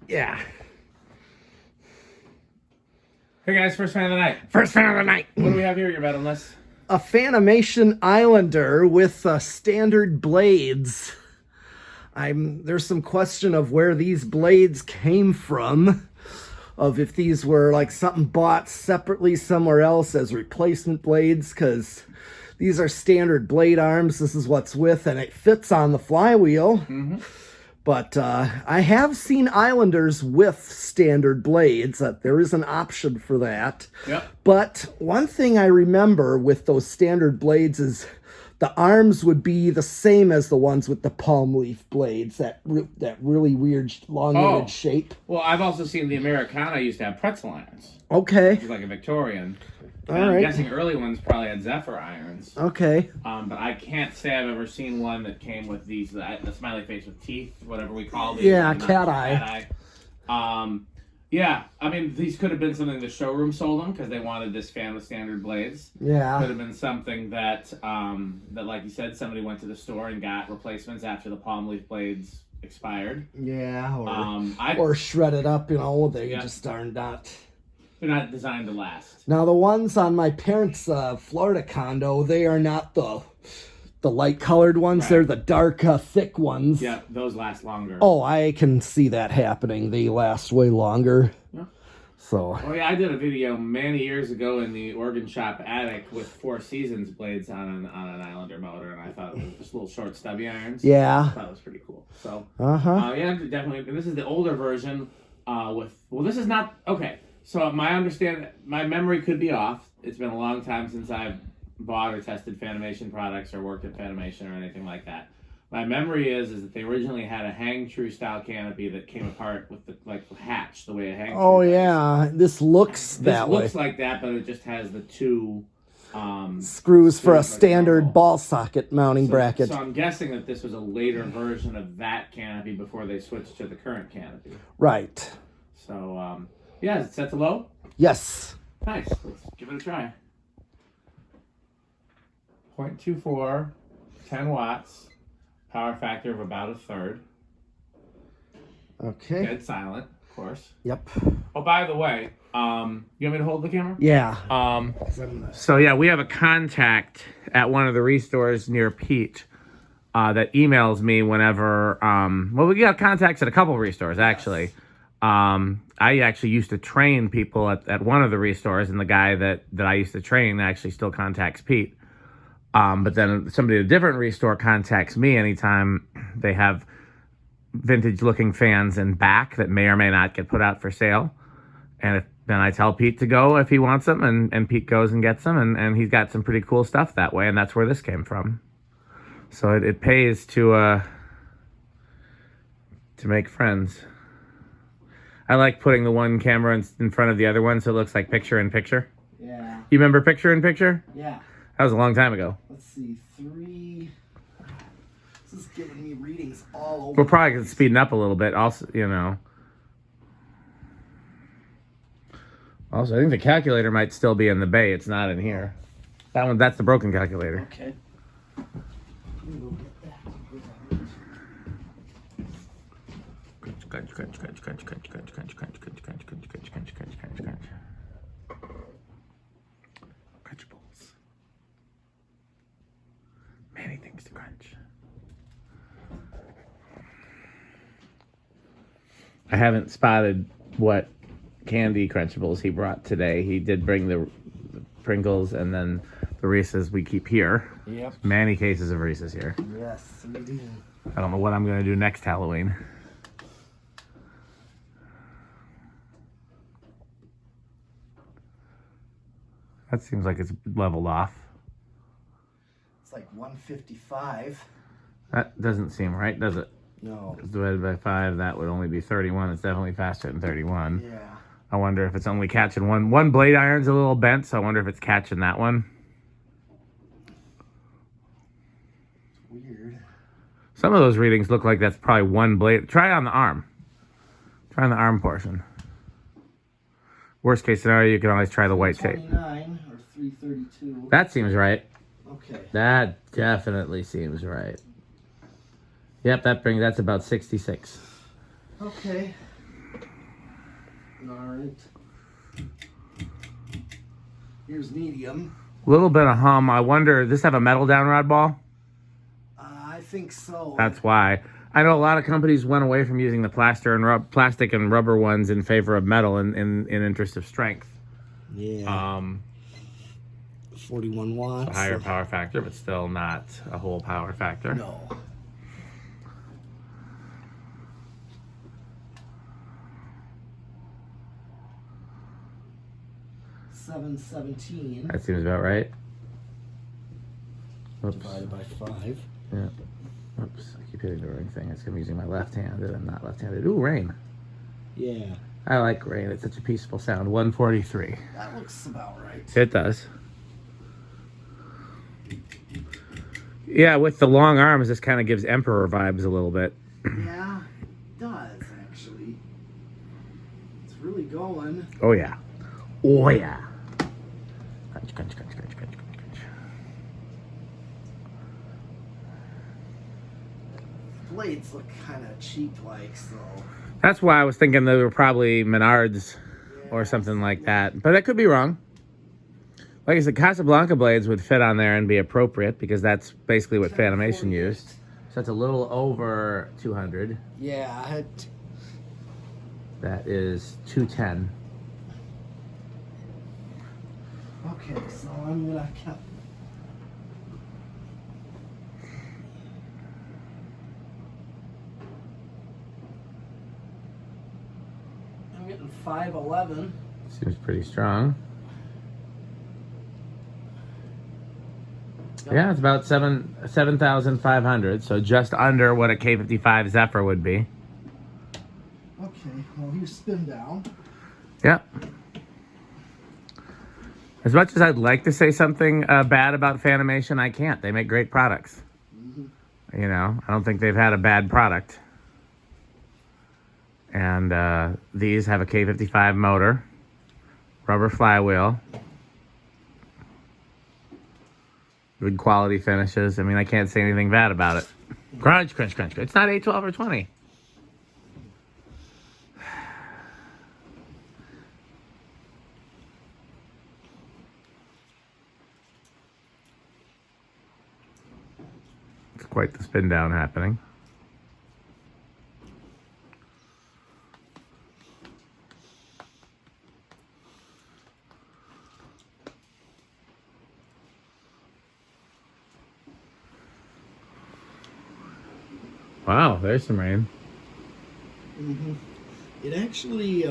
Yeah. Hey guys, first fan of the night. First fan of the night. What do we have here, your bet list? A Fanimation Islander with standard blades. There's some question of where these blades came from, of if these were like something bought separately somewhere else as replacement blades, because these are standard blade arms. This is what's with, and it fits on the flywheel. Mm-hmm. But I have seen Islanders with standard blades. There is an option for that. Yep. But one thing I remember with those standard blades is the arms would be the same as the ones with the palm leaf blades, that really weird elongated shape. Well, I've also seen the Americana used to have pretzel irons. Okay. Which is like a Victorian. All I'm right. guessing early ones probably had Zephyr irons. Okay. But I can't say I've ever seen one that came with these, the smiley face with teeth, whatever we call these. Yeah, cat eye. Yeah, I mean, these could have been something the showroom sold them because they wanted this fan with standard blades. Yeah. Could have been something that, that, like you said, somebody went to the store and got replacements after the palm leaf blades expired. Yeah, or shredded up, they just are not... They're not designed to last. Now, the ones on my parents' Florida condo, they are not the light-colored ones. Right. They're the dark, thick ones. Yeah, those last longer. Oh, I can see that happening. They last way longer. Yeah. So. Oh, yeah, I did a video many years ago in the organ shop attic with 4 Seasons blades on an Islander motor, and I thought it was just little short stubby irons. Yeah. I thought it was pretty cool. So. Yeah, definitely. And this is the older version this is not... Okay. So my memory could be off. It's been a long time since I've bought or tested Fanimation products or worked at Fanimation or anything like that. My memory is that they originally had a hang true style canopy that came apart with the hatch, the way a hang. Oh yeah, this looks that way. This looks like that, but it just has the 2 screws for a standard ball socket mounting bracket. So I'm guessing that this was a later version of that canopy before they switched to the current canopy. Right. So yeah, is it set to low? Yes. Nice. Let's give it a try. 0.24, 10 watts, power factor of about a third. Okay. Dead silent, of course. Yep. Oh, by the way, you want me to hold the camera? Yeah. So yeah, we have a contact at one of the restores near Pete that emails me whenever. We got contacts at a couple of restores actually. I actually used to train people at one of the restores, and the guy that I used to train actually still contacts Pete. But then somebody at a different restore contacts me anytime they have vintage-looking fans in back that may or may not get put out for sale. And then I tell Pete to go if he wants them, and Pete goes and gets them, and he's got some pretty cool stuff that way, and that's where this came from. So it pays to make friends. I like putting the one camera in front of the other one so it looks like picture-in-picture. Yeah. You remember picture-in-picture? Yeah. That was a long time ago. Let's see, 3... This is giving me readings all over. We're probably speeding up a little bit. Also, Also, I think the calculator might still be in the bay. It's not in here. That's the broken calculator. Okay. Crunch, crunch, crunch, crunch, crunch, crunch, crunch, crunch, crunch, crunch, crunch, crunch, crunch, crunch, crunch, crunch, crunch. Crunchables. Many things to crunch. I haven't spotted what candy Crunchables he brought today. He did bring the Pringles and then the Reese's we keep here. Yep. Many cases of Reese's here. Yes, we do. I don't know what I'm going to do next Halloween. That seems like it's leveled off. It's like 155. That doesn't seem right, does it? No. Divided by 5, that would only be 31. It's definitely faster than 31. Yeah. I wonder if it's only catching one. One blade iron's a little bent, so I wonder if it's catching that one. It's weird. Some of those readings look like that's probably one blade. Try it on the arm. Try on the arm portion. Worst case scenario, you can always try the white tape. 29 or 332. That seems right. Okay. That definitely seems right. Yep, that's about 66. Okay. All right. Here's medium. A little bit of hum. I wonder, does this have a metal downrod ball? I think so. That's why. I know a lot of companies went away from using the plastic and rubber ones in favor of metal in interest of strength. Yeah. 41 watts. A higher power factor, but still not a whole power factor. No. $7.17. That seems about right. Oops. Divided by 5. Yeah. Oops. I keep hitting the wrong thing. It's because I'm using my left hand and I'm not left-handed. Ooh, rain. Yeah. I like rain. It's such a peaceful sound. 143. That looks about right. It does. Yeah, with the long arms, this kind of gives Emperor vibes a little bit. Yeah, it does, actually. It's really going. Oh, yeah. Oh, yeah. Crunch, crunch, crunch, crunch, crunch, crunch, crunch. Blades look kind of cheap-like, so... That's why I was thinking they were probably Menards or something like that. But I could be wrong. Like I said, Casablanca blades would fit on there and be appropriate because that's basically what Fanimation used. So that's a little over 200. Yeah. That is 210. Okay, so I'm gonna count. I'm getting 511. Seems pretty strong. Yeah, it's about 7,500, so just under what a K55 Zephyr would be. Okay, well here's spin down. Yep. As much as I'd like to say something bad about Fanimation, I can't. They make great products. You know, I don't think they've had a bad product. And these have a K55 motor, rubber flywheel, good quality finishes. I mean, I can't say anything bad about it. Crunch, crunch, crunch. It's not 8, 12, or 20. It's quite the spin down happening. Wow, there's some rain. It actually,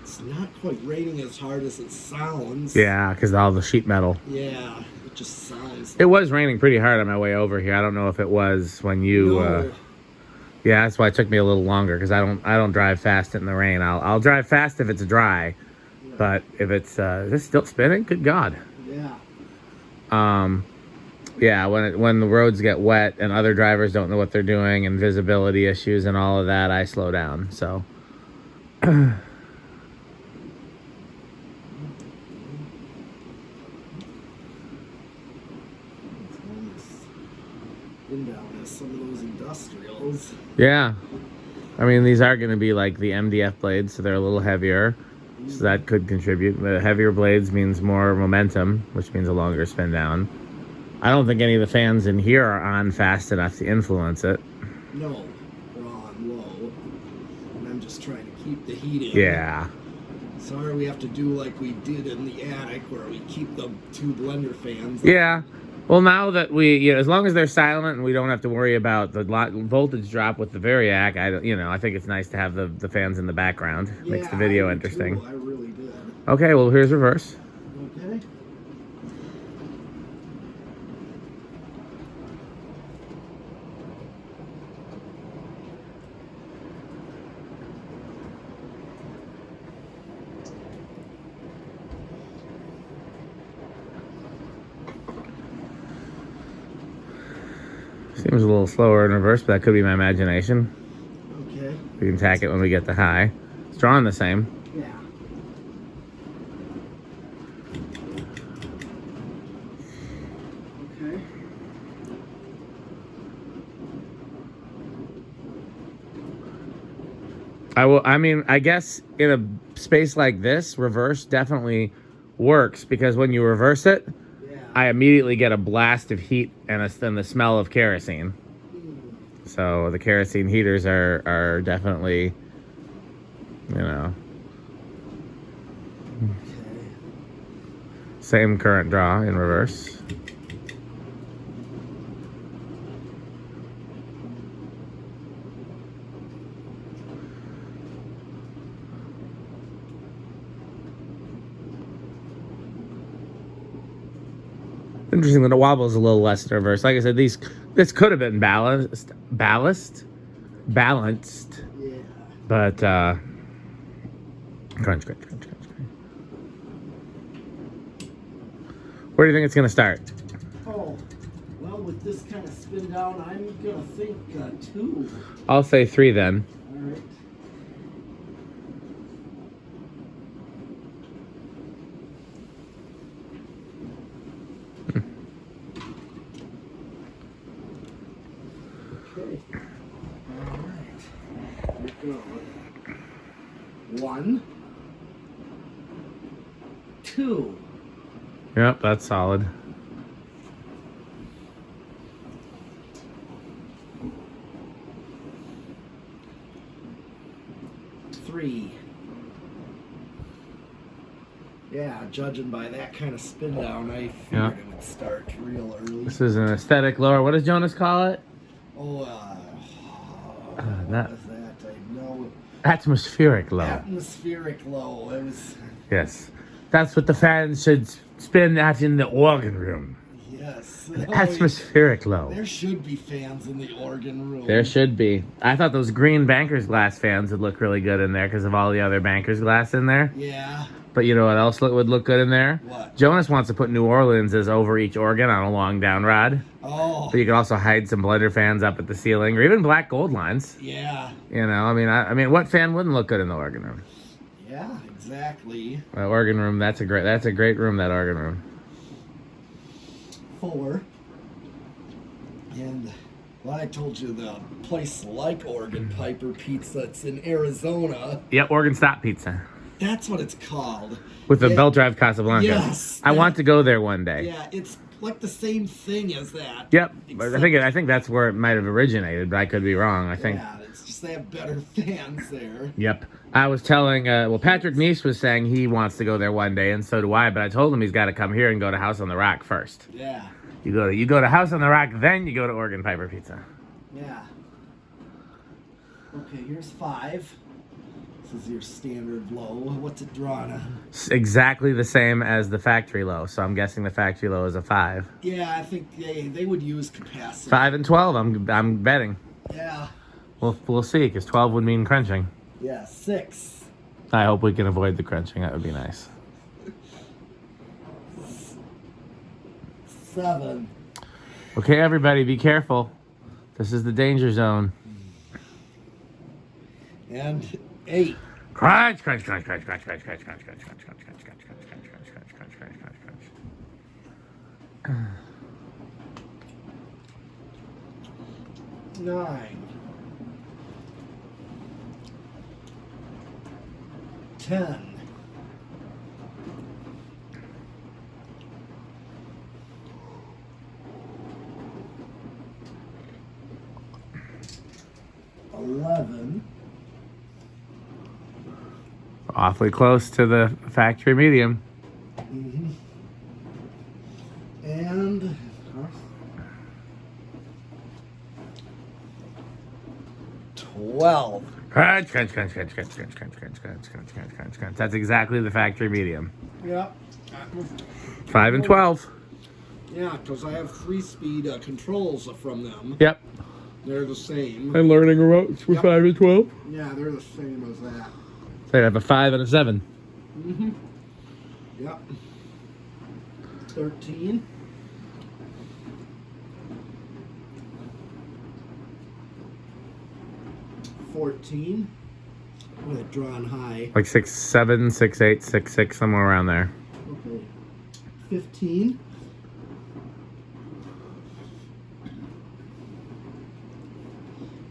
it's not quite raining as hard as it sounds. Yeah, because all the sheet metal. Yeah, it just sounds. It was raining pretty hard on my way over here. I don't know if it was when you. No. Yeah, that's why it took me a little longer because I don't drive fast in the rain. I'll drive fast if it's dry, but if it's is this still spinning? Good God. Yeah. Yeah, when the roads get wet and other drivers don't know what they're doing and visibility issues and all of that, I slow down. So. Down as some of those industrials. Yeah, I mean these are going to be like the MDF blades, so they're a little heavier, so that could contribute. The heavier blades means more momentum, which means a longer spin down. I don't think any of the fans in here are on fast enough to influence it. No, they're on low, and I'm just trying to keep the heat in. Yeah. Sorry, we have to do like we did in the attic, where we keep the 2 blender fans. Yeah. Well, now that as long as they're silent and we don't have to worry about the voltage drop with the Variac, I think it's nice to have the fans in the background. It makes the video interesting. I really did. Okay, well, here's reverse. Okay. Seems a little slower in reverse, but that could be my imagination. Okay. We can tack it when we get the high. It's drawing the same. Yeah. Okay. I mean, I guess in a space like this, reverse definitely works because when you reverse it, Yeah. I immediately get a blast of heat and then the smell of kerosene. So the kerosene heaters are definitely, you know, Okay. same current draw in reverse. Interesting that the wobble is a little less in reverse. Like I said, this could have been balanced, Yeah. but crunch, crunch, crunch, crunch, crunch. Where do you think it's gonna start? Oh, well, with this kind of spin down, I'm gonna think 2. I'll say 3 then. All right. Okay. All right. Here we go. 1, 2. Yep, that's solid. Three. Yeah, judging by that kind of spin down, I figured it would start real early. This is an aesthetic lower. What does Jonas call it? Oh, that- what is that? I know. Atmospheric low. Atmospheric low. It was. Yes. That's what the fans should spin that in the organ room. Yes. Atmospheric low. There should be fans in the organ room. There should be. I thought those green banker's glass fans would look really good in there because of all the other banker's glass in there. Yeah. But you know what else would look good in there? What? Jonas wants to put New Orleans as over each organ on a long down rod. Oh. But you could also hide some blender fans up at the ceiling or even black gold lines. Yeah. You know, I mean, what fan wouldn't look good in the organ room? Yeah, exactly. Organ room, that's a great room, that organ room. 4. And well, I told you the place like Organ Piper Pizza. It's in Arizona. Yep, organ stop pizza. That's what it's called. With the Yeah. belt drive Casablanca. Yes. I want to go there one day. Yeah, it's like the same thing as that. Yep. But I think that's where it might have originated, but I could be wrong. I think. Yeah, it's just they have better fans there. Yep. I was telling, Patrick Neese was saying he wants to go there one day, and so do I. But I told him he's got to come here and go to House on the Rock first. Yeah. You go to House on the Rock, then you go to Organ Piper Pizza. Yeah. Okay, here's 5. This is your standard low. What's it drawn on? It's exactly the same as the factory low, so I'm guessing the factory low is a 5. Yeah, I think they would use capacity. 5 and 12. I'm betting. Yeah. We'll see, because 12 would mean crunching. Yeah, 6. I hope we can avoid the crunching. That would be nice. 7. Okay, everybody, be careful. This is the danger zone. And 8. Crunch, crunch, crunch, crunch, crunch, crunch, crunch, crunch, crunch, crunch, crunch, crunch, crunch, crunch, crunch, crunch, crunch, crunch, crunch, crunch. 9. 10. 11. Awfully close to the factory medium. Mm-hmm. And 12. Crunch, crunch, crunch, crunch, crunch, crunch, crunch, crunch, crunch, crunch, crunch, crunch, crunch. That's exactly the factory medium. Yep. 5 and 12. Yeah, because I have 3-speed controls from them. Yep. They're the same. And learning ropes with 5 and 12. Yeah, they're the same as that. So I have a 5 and a 7. Mm-hmm. Yep. 13. 14. With it drawn high. Like 6, 7, 6, 8, 6, 6, somewhere around there. Okay. 15.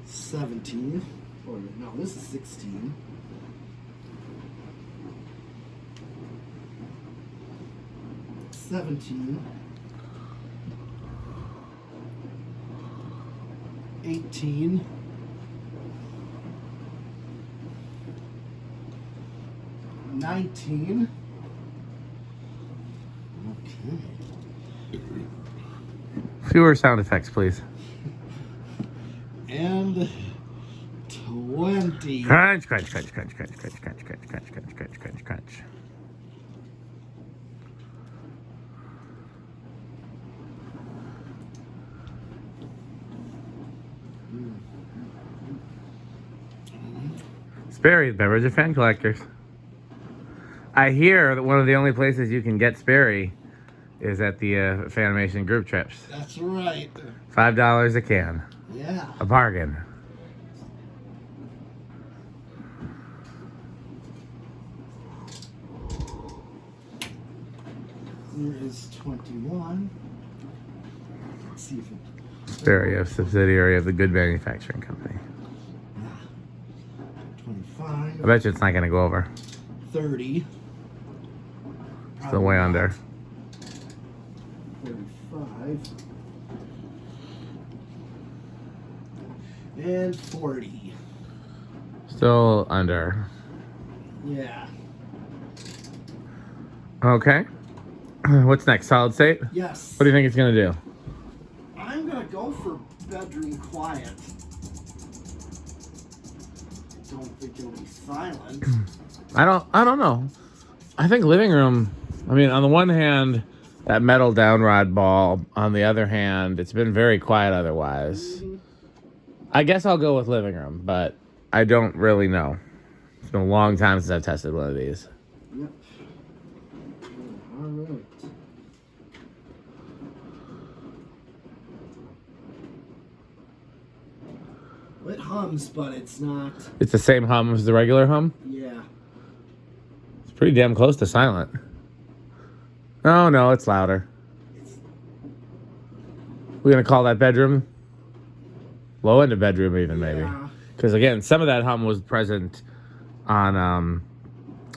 17. Oh, Or no, this is 16. $17. 18. 19. Okay. Fewer sound effects, please. And 20. Crunch, crunch, crunch, crunch, crunch, crunch, crunch, crunch, crunch, crunch, crunch, crunch, crunch. Sperry, beverage of fan collectors. I hear that one of the only places you can get Sperry is at the Fanimation group trips. That's right. $5 a can. Yeah. A bargain. There is 21. Let's see if it... Sperry, a subsidiary of the Good Manufacturing Company. 25. I bet you it's not going to go over. 30. Still way under. 35. And 40. Still under. Yeah. Okay. What's next? Solid state? Yes. What do you think it's going to do? I'm going to go for bedroom quiet. Don't think it'll be silent. I don't know. I think living room, I mean, on the one hand, that metal downrod ball. On the other hand, it's been very quiet otherwise. I guess I'll go with living room, but I don't really know. It's been a long time since I've tested one of these. Yep. All right. Well, it hums, but it's not. It's the same hum as the regular hum? Yeah. It's pretty damn close to silent. Oh, no, it's louder. We're going to call that bedroom? Low end of bedroom even, maybe. Yeah. Because, again, some of that hum was present on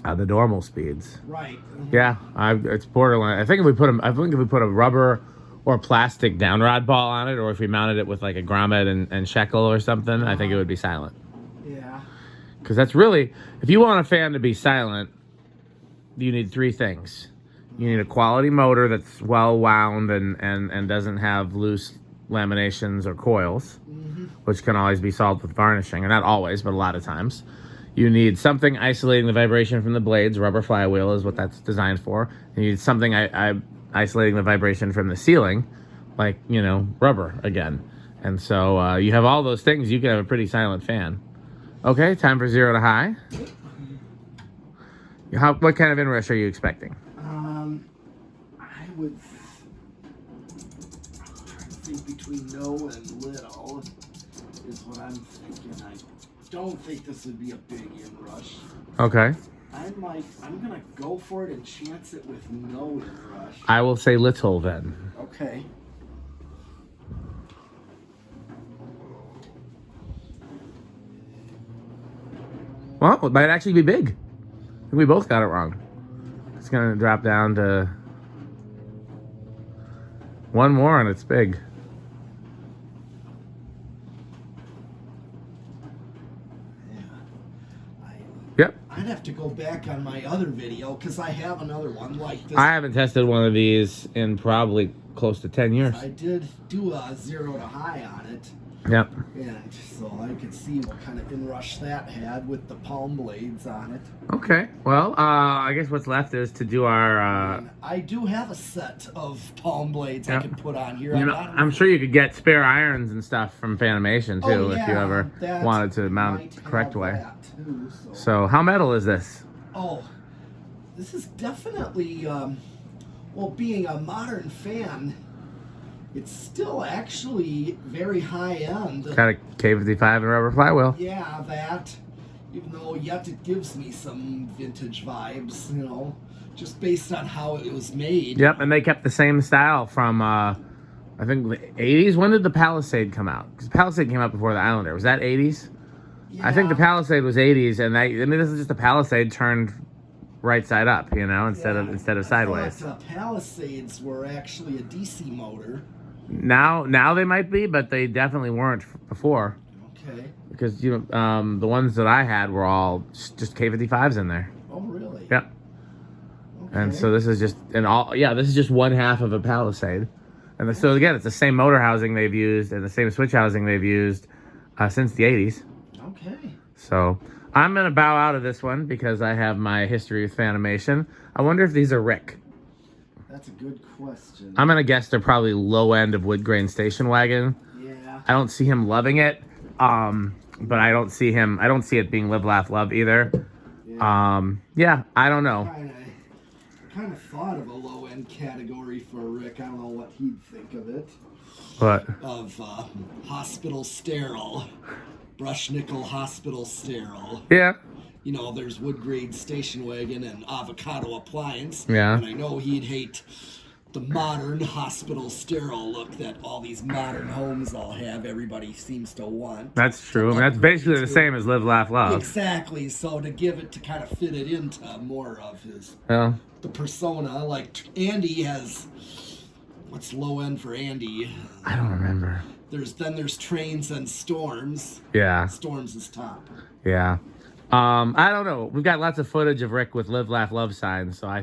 the normal speeds. Right. Yeah, it's borderline. I think if we put a rubber or plastic downrod ball on it, or if we mounted it with like a grommet and shekel or something, I think it would be silent. Yeah. Because that's really, if you want a fan to be silent, you need three things. You need a quality motor that's well wound and doesn't have loose laminations or coils, which can always be solved with varnishing, or not always, but a lot of times. You need something isolating the vibration from the blades. Rubber flywheel is what that's designed for. You need something isolating the vibration from the ceiling, like, rubber again. And so you have all those things, you can have a pretty silent fan. Okay, time for 0 to high. What kind of inrush are you expecting? I would think between no and little is what I'm thinking. I don't think this would be a big inrush. Okay. I'm gonna go for it and chance it with no inrush. I will say little then. Okay. Well, it might actually be big. I think we both got it wrong. It's going to drop down to one more and it's big. Yep. I'd have to go back on my other video because I have another one like this. I haven't tested one of these in probably close to 10 years. I did do a 0 to high on it. Yep. And so I could see what kind of inrush that had with the palm blades on it. Okay. Well, I guess what's left is to do our... And I do have a set of palm blades I can put on here. I'm sure you could get spare irons and stuff from Fanimation too, if you ever wanted to mount it the correct way. Too, so how metal is this? Oh, this is definitely, well, being a modern fan, it's still actually very high end. Got a K55 and rubber flywheel. Yeah, that. Even though yet it gives me some vintage vibes, just based on how it was made. Yep, and they kept the same style from, I think, the 80s. When did the Palisade come out? Because Palisade came out before the Islander. Was that 80s? I think the Yeah. Palisade was 80s, and this is just a Palisade turned right side up, instead of sideways. I thought, Palisades were actually a DC motor. Now they might be, but they definitely weren't before. Okay. Because the ones that I had were all just K55s in there. Oh, really? Yeah. Okay. And so this is just this is just one half of a Palisade. And so again, it's the same motor housing they've used and the same switch housing they've used since the 80s. Okay. So I'm gonna bow out of this one because I have my history with Fanimation. I wonder if these are Rick. That's a good question. I'm gonna guess they're probably low end of wood grain station wagon. Yeah. I don't see him loving it, but I don't see it being live, laugh, love either. Yeah. I don't know. I kind of thought of a low end category for Rick. I don't know what he'd think of it. But Of hospital sterile, brush nickel hospital sterile. yeah, There's wood grade station wagon and avocado appliance. Yeah. And I know he'd hate the modern hospital sterile look that all these modern homes all have. Everybody seems to want. that's true. I mean, that's basically the same as live, laugh, love. Exactly. So to give it to kind of fit it into more of the persona, like Andy has. What's low end for Andy? I don't remember. There's trains and storms. Yeah. Storms is top. Yeah. I don't know. We've got lots of footage of Rick with live, laugh, love signs, so I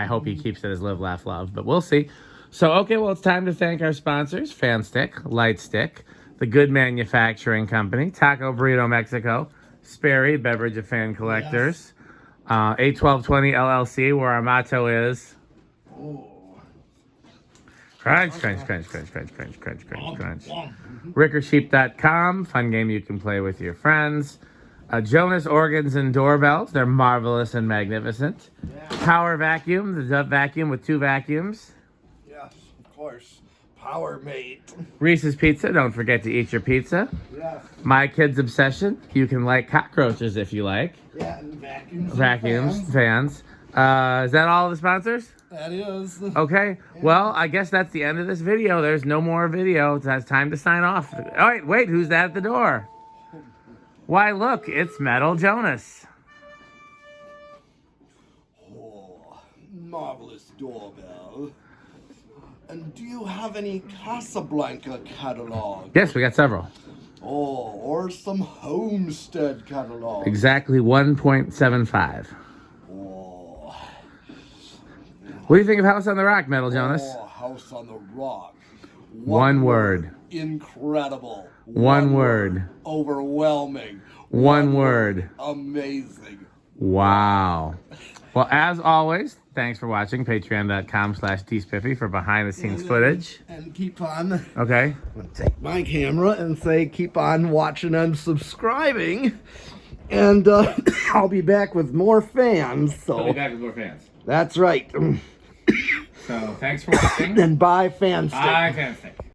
hope he keeps it as live, laugh, love, but we'll see. So, okay, well, it's time to thank our sponsors, Fanstick, Lightstick, The Good Manufacturing Company, Taco Burrito Mexico, Sperry, Beverage of Fan Collectors, 81220 LLC, where our motto is... Oh. Crunch, crunch, crunch, crunch, crunch, crunch, crunch, crunch, crunch. RickerSheep.com, fun game you can play with your friends. Jonas Organs and Doorbells, they're marvelous and magnificent. Power Vacuum, the Dove Vacuum with 2 vacuums. Yes, of course. Power Mate. Reese's Pizza, don't forget to eat your pizza. Yes. My Kid's Obsession, you can like cockroaches if you like. Yeah, and vacuums. Vacuums, And fans. Is that all the sponsors? That is. Okay, well, I guess that's the end of this video. There's no more video. It's time to sign off. Oh, wait, who's that at the door? Why, look, it's Metal Jonas. Oh, marvelous doorbell. And do you have any Casablanca catalog? Yes, we got several. Oh, or some Homestead catalog? Exactly 1.75. Oh. What do you think of House on the Rock, Metal Jonas? Oh, House on the Rock. One word. Incredible. One word. Overwhelming. One word. Amazing. Wow. Well, as always, thanks for watching. Patreon.com/DSpiffy for behind-the-scenes footage. And keep on. Okay. I'm going to take my camera and say keep on watching and subscribing. And I'll be back with more fans. So We'll be back with more fans. That's right. So, thanks for watching. And bye, Fanstick. Bye, Fanstick.